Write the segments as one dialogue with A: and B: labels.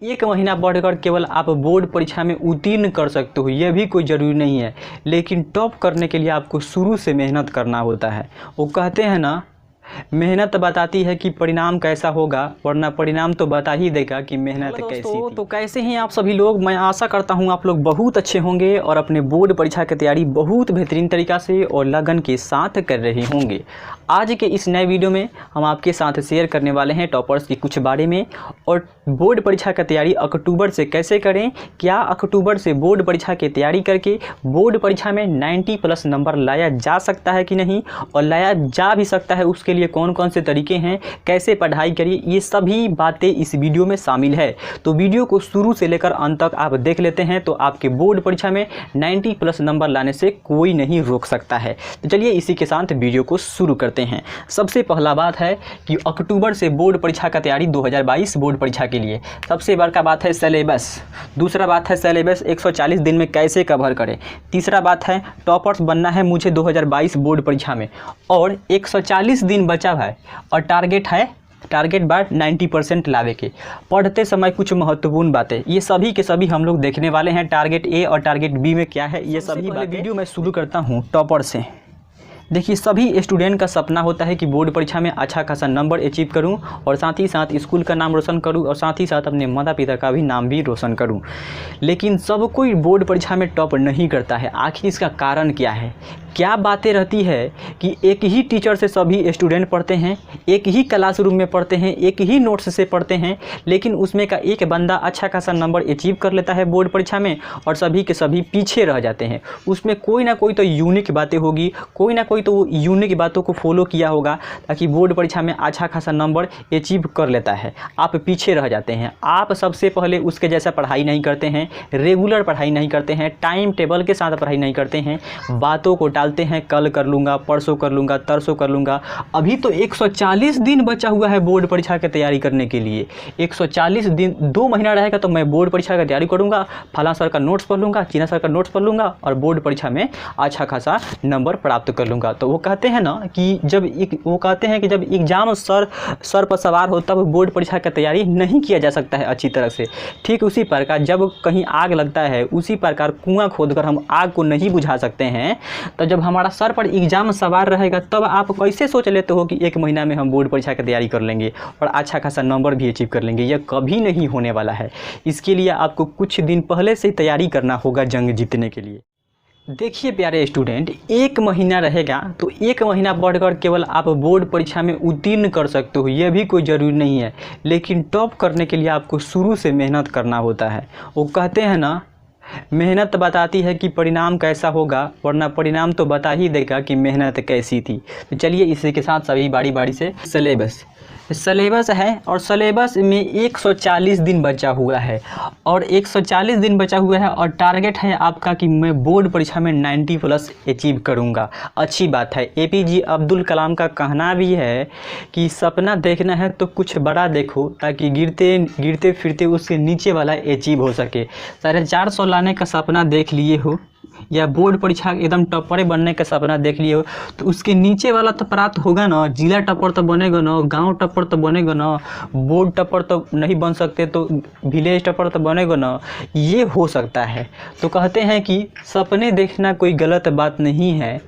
A: एक महीना पढ़कर केवल आप बोर्ड परीक्षा में उत्तीर्ण कर सकते हो, यह भी कोई ज़रूरी नहीं है। लेकिन टॉप करने के लिए आपको शुरू से मेहनत करना होता है। वो कहते हैं ना, मेहनत बताती है कि परिणाम कैसा होगा, वरना परिणाम तो बता ही देगा कि मेहनत कैसी थी। तो कैसे हैं आप सभी लोग। मैं आशा करता हूं आप लोग बहुत अच्छे होंगे और अपने बोर्ड परीक्षा की तैयारी बहुत बेहतरीन तरीक़ा से और लगन के साथ कर रहे होंगे। आज के इस नए वीडियो में हम आपके साथ शेयर करने वाले हैं टॉपर्स की कुछ बारे में, और बोर्ड परीक्षा की तैयारी अक्टूबर से कैसे करें, क्या अक्टूबर से बोर्ड परीक्षा की तैयारी करके बोर्ड परीक्षा में 90+ नंबर लाया जा सकता है कि नहीं, और लाया जा भी सकता है उसके लिए कौन कौन से तरीके हैं, कैसे पढ़ाई करिए, ये सभी बातें इस वीडियो में शामिल है। तो वीडियो को शुरू से लेकर अंत तक आप देख लेते हैं तो आपके बोर्ड परीक्षा में 90+ नंबर लाने से कोई नहीं रोक सकता है। तो चलिए इसी के साथ वीडियो को शुरू करते हैं। सबसे पहला बात है कि अक्टूबर से बोर्ड परीक्षा का तैयारी 2022 बोर्ड परीक्षा के लिए सबसे बड़का बात है सिलेबस। दूसरा बात है सिलेबस 140 दिन में कैसे कवर करें। तीसरा बात है टॉपर्स बनना है मुझे 2022 बोर्ड परीक्षा में, और 140 दिन बचा है और टारगेट बार 90% लावे के। पढ़ते समय कुछ महत्वपूर्ण बातें, ये सभी के सभी हम लोग देखने वाले हैं। टारगेट ए और टारगेट बी में क्या है, ये सभी बातें वीडियो में शुरू करता हूँ टॉपर से। देखिए, सभी स्टूडेंट का सपना होता है कि बोर्ड परीक्षा में अच्छा खासा नंबर अचीव करूं और साथ ही साथ स्कूल का नाम रोशन करूं और साथ ही साथ अपने माता पिता का भी नाम भी रोशन करूं। लेकिन सब कोई बोर्ड परीक्षा में टॉप नहीं करता है। आखिर इसका कारण क्या है? क्या बातें रहती है कि एक ही टीचर से सभी स्टूडेंट पढ़ते हैं, एक ही क्लासरूम में पढ़ते हैं, एक ही नोट्स से पढ़ते हैं, लेकिन उसमें का एक बंदा अच्छा खासा नंबर अचीव कर लेता है बोर्ड परीक्षा में और सभी के सभी पीछे रह जाते हैं। उसमें कोई ना कोई तो यूनिक बातें होगी, कोई ना कोई तो यूनिक बातों को फॉलो किया होगा ताकि बोर्ड परीक्षा में अच्छा खासा नंबर अचीव कर लेता है। आप पीछे रह जाते हैं। आप सबसे पहले उसके जैसा पढ़ाई नहीं करते हैं, रेगुलर पढ़ाई नहीं करते हैं, टाइम टेबल के साथ पढ़ाई नहीं करते हैं, बातों को डालते हैं, कल कर लूँगा, परसों कर लूँगा, तरसों कर लूँगा। अभी तो 140 दिन बचा हुआ है बोर्ड परीक्षा की तैयारी करने के लिए। 140 दिन, 2 महीना रहेगा तो मैं बोर्ड परीक्षा की तैयारी करूँगा, फलां सर का नोट्स पढ़ लूँगा, चीना सर का नोट्स पढ़ लूँगा और बोर्ड परीक्षा में अच्छा खासा नंबर प्राप्त कर लूँगा। तो वो कहते हैं ना कि जब एग्ज़ाम सर पर सवार हो तब बोर्ड परीक्षा की तैयारी नहीं किया जा सकता है अच्छी तरह से। ठीक उसी प्रकार जब कहीं आग लगता है, उसी प्रकार कुआं खोदकर हम आग को नहीं बुझा सकते हैं। तो जब हमारा सर पर एग्ज़ाम सवार रहेगा तब आप कैसे सोच लेते हो कि 1 महीना में हम बोर्ड परीक्षा की तैयारी कर लेंगे और अच्छा खासा नंबर भी अचीव कर लेंगे। यह कभी नहीं होने वाला है। इसके लिए आपको कुछ दिन पहले से तैयारी करना होगा जंग जीतने के लिए। देखिए प्यारे स्टूडेंट, 1 महीना रहेगा तो 1 महीना पढ़कर केवल आप बोर्ड परीक्षा में उत्तीर्ण कर सकते हो, यह भी कोई ज़रूरी नहीं है। लेकिन टॉप करने के लिए आपको शुरू से मेहनत करना होता है। वो कहते हैं ना, मेहनत बताती है कि परिणाम कैसा होगा, वरना परिणाम तो बता ही देगा कि मेहनत कैसी थी। तो चलिए इसी के साथ सभी बारी बारी से सिलेबस है, और सिलेबस में 140 दिन बचा हुआ है, और 140 दिन बचा हुआ है और टारगेट है आपका कि मैं बोर्ड परीक्षा में 90+ अचीव करूंगा। अच्छी बात है। APJ अब्दुल कलाम का कहना भी है कि सपना देखना है तो कुछ बड़ा देखो ताकि गिरते फिरते उसके नीचे वाला अचीव हो सके। 450 लाने का सपना देख लिए हो या बोर्ड परीक्षा एकदम टॉपर बनने का सपना देख लिए हो तो उसके नीचे वाला तो प्राप्त होगा ना। जिला टॉपर तो बनेगा ना, गांव टॉपर तो बनेगा ना, बोर्ड टॉपर तो नहीं बन सकते तो विलेज टॉपर तो बनेगा ना, ये हो सकता है। तो कहते हैं कि सपने देखना कोई गलत बात नहीं है,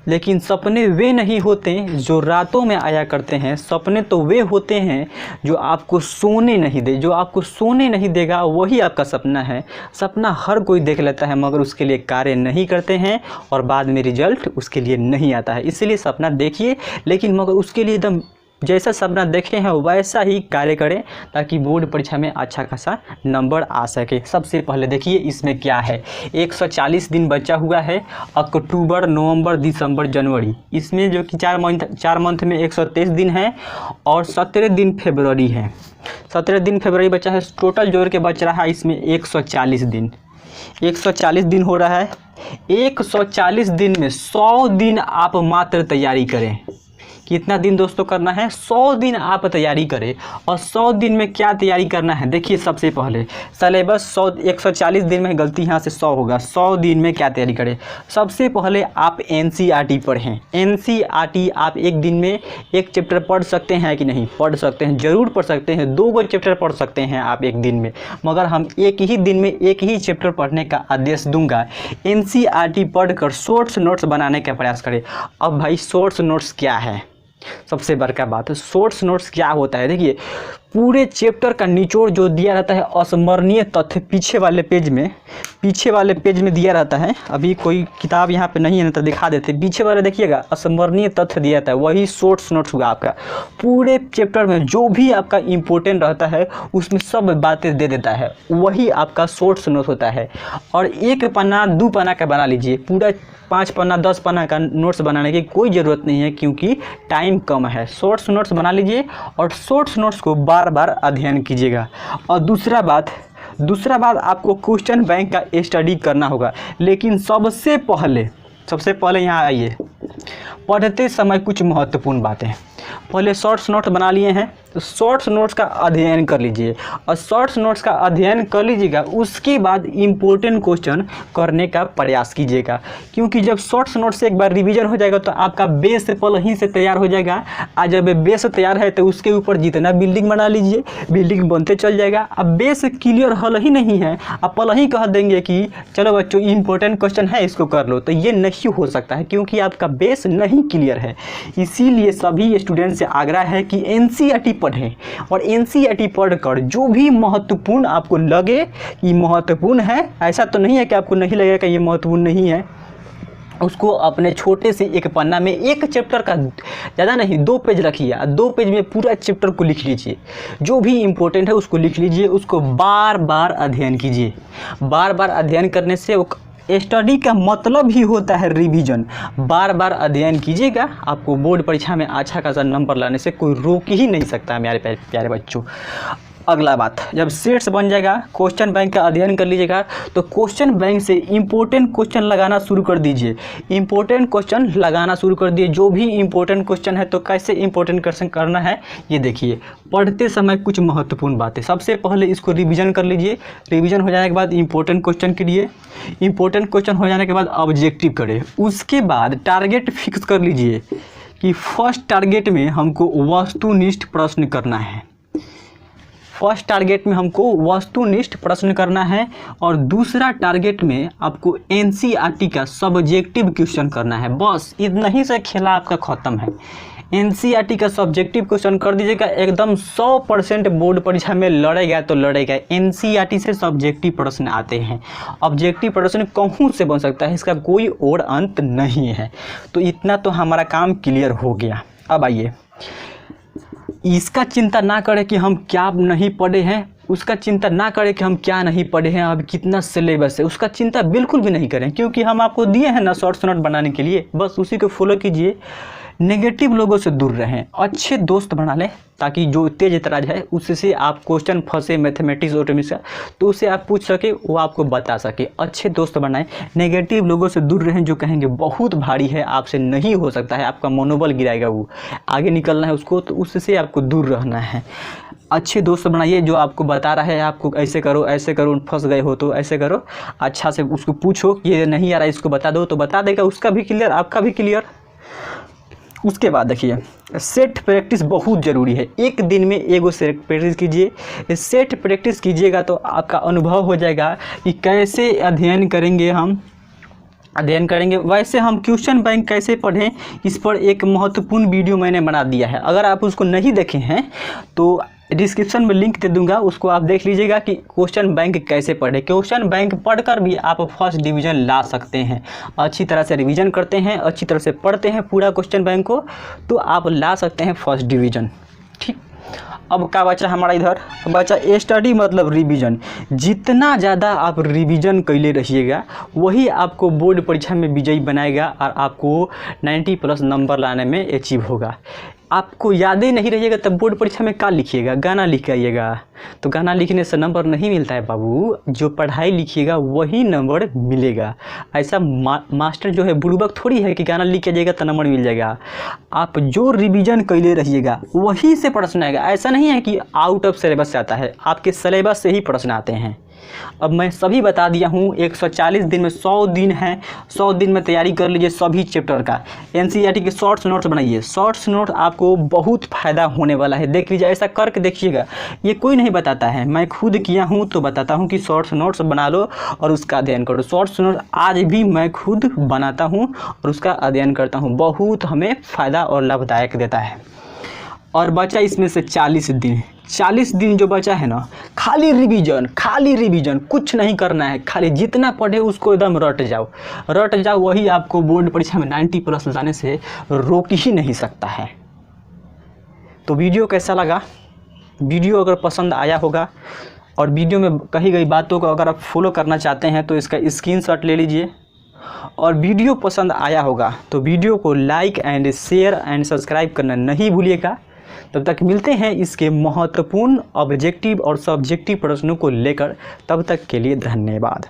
A: लेकिन सपने वे नहीं होते जो रातों में आया करते हैं। सपने तो वे होते हैं जो आपको सोने नहीं देगा, वही आपका सपना है। सपना हर कोई देख लेता है मगर उसके लिए कार्य नहीं करते हैं और बाद में रिजल्ट उसके लिए नहीं आता है। इसलिए सपना देखिए, लेकिन मगर उसके लिए एकदम जैसा सपना देखे हैं वैसा ही कार्य करें ताकि बोर्ड परीक्षा में अच्छा खासा नंबर आ सके। सबसे पहले देखिए इसमें क्या है। 140 दिन बचा हुआ है, अक्टूबर, नवंबर, दिसंबर, जनवरी। इसमें जो कि 4 मंथ में 123 दिन है और 17 दिन फरवरी है। 17 दिन फरवरी बचा है। टोटल जोड़ के बच रहा है इसमें 140 दिन। 140 दिन हो रहा है। 140 दिन में 100 दिन आप मात्र तैयारी करें कितना दिन दोस्तों करना है, 100 दिन आप तैयारी करें। और 100 दिन में क्या तैयारी करना है, देखिए सबसे पहले सिलेबस 140 दिन में, गलती यहाँ से 100 होगा, 100 दिन में क्या तैयारी करें। सबसे पहले आप NCERT पढ़ें। NCERT आप एक दिन में एक चैप्टर पढ़ सकते हैं कि नहीं, पढ़ सकते हैं, ज़रूर पढ़ सकते हैं। 2 चैप्टर पढ़ सकते हैं आप एक दिन में, मगर हम एक ही दिन में एक ही चैप्टर पढ़ने का आदेश दूंगा। NCERT पढ़कर शॉर्ट्स नोट्स बनाने का प्रयास करें। अब भाई शॉर्ट्स नोट्स क्या है, सबसे बड़का बात है शॉर्ट्स नोट्स क्या होता है। देखिए पूरे चैप्टर का निचोड़ जो दिया रहता है, अस्मरणीय तथ्य पीछे वाले पेज में दिया रहता है। अभी कोई किताब यहाँ पे नहीं है ना तो दिखा देते, पीछे वाले देखिएगा, अस्मरणीय तथ्य दिया रहता है, वही शॉर्ट्स नोट्स होगा आपका। पूरे चैप्टर में जो भी आपका इम्पोर्टेंट रहता है उसमें सब बातें दे देता है, वही आपका शॉर्ट्स नोट्स होता है। और 1 पन्ना 2 पन्ना का बना लीजिए, पूरा 5 पन्ना 10 पन्ना का नोट्स बनाने की कोई ज़रूरत नहीं है, क्योंकि टाइम कम है। शॉर्ट्स नोट्स बना लीजिए और शॉर्ट्स नोट्स को बार बार अध्ययन कीजिएगा। और दूसरा बात आपको क्वेश्चन बैंक का स्टडी करना होगा। लेकिन सबसे पहले यहाँ आइए, पढ़ते समय कुछ महत्वपूर्ण बातें। पहले शॉर्ट्स नोट्स बना लिए हैं तो शॉर्ट्स नोट्स का अध्ययन कर लीजिए, और शॉर्ट्स नोट्स का अध्ययन कर लीजिएगा, उसके बाद इम्पोर्टेंट क्वेश्चन करने का प्रयास कीजिएगा। क्योंकि जब शॉर्ट्स नोट्स से एक बार रिवीजन हो जाएगा तो आपका बेस पहले ही से तैयार हो जाएगा। आज जब बेस तैयार है तो उसके ऊपर जितना बिल्डिंग बना लीजिए, बिल्डिंग बनते चल जाएगा। अब बेस क्लियर हल ही नहीं है, आप पहले ही कह देंगे कि चलो बच्चों इंपॉर्टेंट क्वेश्चन है इसको कर लो, तो ये नहीं हो सकता है, क्योंकि आपका बेस नहीं क्लियर है। इसीलिए सभी स्टूडेंट से आग्रह है कि NCERT पढ़ें, और NCERT पढ़कर जो भी महत्वपूर्ण आपको लगे कि महत्वपूर्ण है, ऐसा तो नहीं है कि आपको नहीं लगेगा कि ये महत्वपूर्ण नहीं है, उसको अपने छोटे से एक पन्ना में, एक चैप्टर का ज़्यादा नहीं 2 पेज रखिए, 2 पेज में पूरा चैप्टर को लिख लीजिए, जो भी इम्पोर्टेंट है उसको लिख लीजिए, उसको बार बार अध्ययन कीजिए। बार बार अध्ययन करने से स्टडी का मतलब ही होता है रिवीजन। बार बार अध्ययन कीजिएगा, आपको बोर्ड परीक्षा में अच्छा खासा नंबर लाने से कोई रोक ही नहीं सकता है मेरे प्यारे बच्चों। अगला बात, जब सेट्स बन जाएगा, क्वेश्चन बैंक का अध्ययन कर लीजिएगा, तो क्वेश्चन बैंक से इंपॉर्टेंट क्वेश्चन लगाना शुरू कर दीजिए। इंपॉर्टेंट क्वेश्चन लगाना शुरू कर दिए, जो भी इंपॉर्टेंट क्वेश्चन है, तो कैसे इंपॉर्टेंट क्वेश्चन करना है ये देखिए। पढ़ते समय कुछ महत्वपूर्ण बातें, सबसे पहले इसको रिवीजन कर लीजिए। रिवीजन हो जाने के बाद इंपॉर्टेंट क्वेश्चन के लिए, इंपॉर्टेंट क्वेश्चन हो जाने के बाद ऑब्जेक्टिव करें। उसके बाद टारगेट फिक्स कर लीजिए कि फर्स्ट टारगेट में हमको वस्तुनिष्ठ प्रश्न करना है, फर्स्ट टारगेट में हमको वस्तुनिष्ठ प्रश्न करना है, और दूसरा टारगेट में आपको NCERT का सब्जेक्टिव क्वेश्चन करना है। बस इतना ही से खेला आपका ख़त्म है। NCERT का सब्जेक्टिव क्वेश्चन कर दीजिएगा, एकदम 100% बोर्ड परीक्षा में लड़ेगा तो लड़ेगा। NCERT से सब्जेक्टिव प्रश्न आते हैं, ऑब्जेक्टिव प्रश्न कहूँ से बन सकता है, इसका कोई और अंत नहीं है। तो इतना तो हमारा काम क्लियर हो गया। अब आइए, इसका चिंता ना करें कि हम क्या नहीं पढ़े हैं, उसका चिंता ना करें कि हम क्या नहीं पढ़े हैं, अब कितना सिलेबस है, उसका चिंता बिल्कुल भी नहीं करें, क्योंकि हम आपको दिए हैं ना शॉर्ट्स नोट बनाने के लिए, बस उसी को फॉलो कीजिए। नेगेटिव लोगों से दूर रहें, अच्छे दोस्त बना लें, ताकि जो तेज तराज है उससे आप क्वेश्चन फंसे मैथमेटिक्स और केमिस्ट्री तो उससे आप पूछ सके, वो आपको बता सके। अच्छे दोस्त बनाएं, नेगेटिव लोगों से दूर रहें, जो कहेंगे बहुत भारी है, आपसे नहीं हो सकता है, आपका मनोबल गिराएगा, वो आगे निकलना है उसको, तो उससे आपको दूर रहना है। अच्छे दोस्त बनाइए जो आपको बता रहा है, आपको ऐसे करो, फंस गए हो तो ऐसे करो, अच्छा से उसको पूछो, ये नहीं आ रहा है इसको बता दो, तो बता देगा, उसका भी क्लियर आपका भी क्लियर। उसके बाद देखिए, सेट प्रैक्टिस बहुत ज़रूरी है। एक दिन में एगो सेट प्रैक्टिस कीजिए। सेट प्रैक्टिस कीजिएगा तो आपका अनुभव हो जाएगा कि कैसे अध्ययन करेंगे वैसे हम क्वेश्चन बैंक कैसे पढ़ें, इस पर एक महत्वपूर्ण वीडियो मैंने बना दिया है। अगर आप उसको नहीं देखे हैं तो डिस्क्रिप्शन में लिंक दे दूंगा, उसको आप देख लीजिएगा कि क्वेश्चन बैंक कैसे पढ़े। क्वेश्चन बैंक पढ़कर भी आप फर्स्ट डिवीज़न ला सकते हैं। अच्छी तरह से रिवीजन करते हैं, अच्छी तरह से पढ़ते हैं पूरा क्वेश्चन बैंक को, तो आप ला सकते हैं फर्स्ट डिवीज़न। ठीक, अब क्या बचा हमारा इधर, बचा स्टडी मतलब रिवीजन। जितना ज़्यादा आप रिवीजन कैले रहिएगा वही आपको बोर्ड परीक्षा में विजयी बनाएगा और आपको 90+ नंबर लाने में अचीव होगा। आपको याद ही नहीं रहिएगा तब बोर्ड परीक्षा में क्या लिखिएगा, गाना लिख के आइएगा। तो गाना लिखने से नंबर नहीं मिलता है बाबू, जो पढ़ाई लिखिएगा वही नंबर मिलेगा। ऐसा मास्टर जो है बुड़बक थोड़ी है कि गाना लिख के जाइएगा तो नंबर मिल जाएगा। आप जो रिवीजन कैले रहिएगा वही से प्रश्न आएगा। ऐसा नहीं है कि आउट ऑफ सिलेबस से आता है, आपके सिलेबस से ही प्रश्न आते हैं। अब मैं सभी बता दिया हूँ, 140 दिन में 100 दिन है, 100 दिन में तैयारी कर लीजिए सभी चैप्टर का। एनसीईआरटी के शॉर्ट्स नोट्स बनाइए, शॉर्ट्स नोट आपको बहुत फ़ायदा होने वाला है। देख लीजिए, ऐसा करके देखिएगा, ये कोई नहीं बताता है, मैं खुद किया हूँ तो बताता हूँ कि शॉर्ट्स नोट्स बना लो और उसका अध्ययन करो। शॉर्ट्स नोट आज भी मैं खुद बनाता हूँ और उसका अध्ययन करता हूँ, बहुत हमें फ़ायदा और लाभदायक देता है। और बचा इसमें से 40 दिन, 40 दिन जो बचा है ना, खाली रिवीजन, कुछ नहीं करना है। खाली जितना पढ़े उसको एकदम रट जाओ, वही आपको बोर्ड परीक्षा में 90+ लाने से रोक ही नहीं सकता है। तो वीडियो कैसा लगा? वीडियो अगर पसंद आया होगा और वीडियो में कही गई बातों को अगर आप फॉलो करना चाहते हैं तो इसका स्क्रीनशॉट ले लीजिए। और वीडियो पसंद आया होगा तो वीडियो को like and share and subscribe करना नहीं भूलिएगा। तब तक मिलते हैं इसके महत्वपूर्ण ऑब्जेक्टिव और सब्जेक्टिव प्रश्नों को लेकर, तब तक के लिए धन्यवाद।